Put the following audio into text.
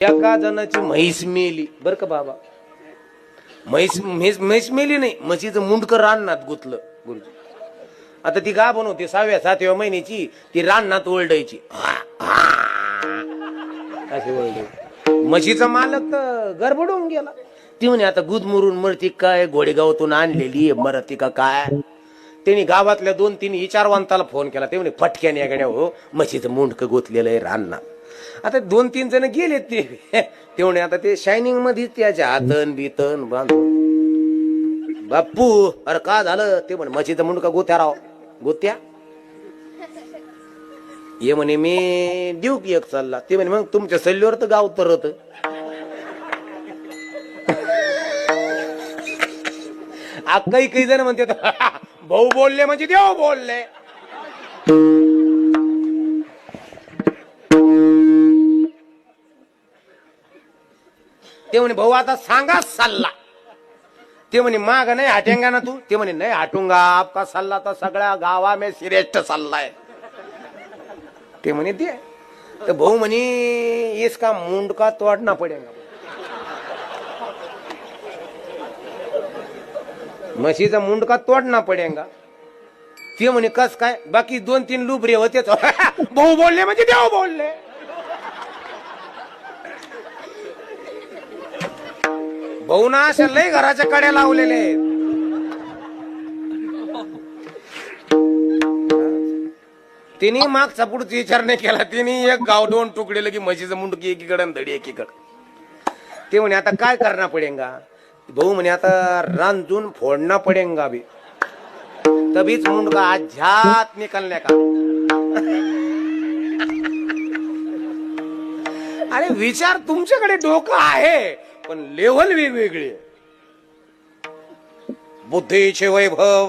एका जणाची म्हैस मेली बर का बाबा. म्हैस मेली नाही, म्हशीचं मुंडकं राननात गुतलं गुरुजी. आता ती गाभण होती 6व्या-7व्या महिन्याची, ती राननात ओरडायची अशी ओरडायची. म्हशीचा मालक तर गडबडून गेला. ती म्हणे आता गुदमुरून मरती काय, घोडेगावातून आणलेली मरती का काय. त्यांनी गावातल्या 2-3 विचारवंताला फोन केला. ते म्हणे फटक्याने गड्या हो, म्हशीचं मुंडकं गुतलेलं आहे राननात. आता 2-3 जण गेलेत ते म्हणे आता ते शायनिंग मध्ये त्याच्या हातन बितन बांधून. बाप्पू अरे का झालं. ते म्हणे म्हशीचं मुंडका गोत्या राव गोत्या. ये म्हणे मी देऊ की एक सल्ला. ते म्हणे मग तुमच्या सल्ल्यावर तर गाव तरत. काही जण म्हणते भाऊ बोलले म्हणजे देव बोलले. ते म्हणे भाऊ आता सांगा सल्ला. ते म्हणे माग नाही हटेंगा ना तू. ते म्हणे नाही हटूंगा, आपका सल्ला तर सगळ्या गावा में श्रेष्ठ सल्ला है. ते म्हणे ते तर भाऊ म्हणे इसका मुंडका तोडना पडेगा. म्हशीचा मुंडका तोडना पडेगा. ते म्हणे कस काय. बाकी 2-3 लुबरे होते भाऊ बोलले म्हणजे देव बोलले. भाऊ ना अशा लय घराच्या कड्या लावलेले. तिने मागचा पुढचा विचार नाही केला. तिने एक गाव 2 तुकडे लगी म्हशीचं मुंडकी एकीकडे आणि धडी एकीकडे. ते म्हणे आता काय करना पडेगा. भाऊ म्हणे आता रांजून फोडना पडेगा भी, तभीच मुंडका आध्यात निकलने का. अरे विचार तुमच्याकडे डोकं आहे पण लेव्हल वेगवेगळी. बुद्धीचे वैभव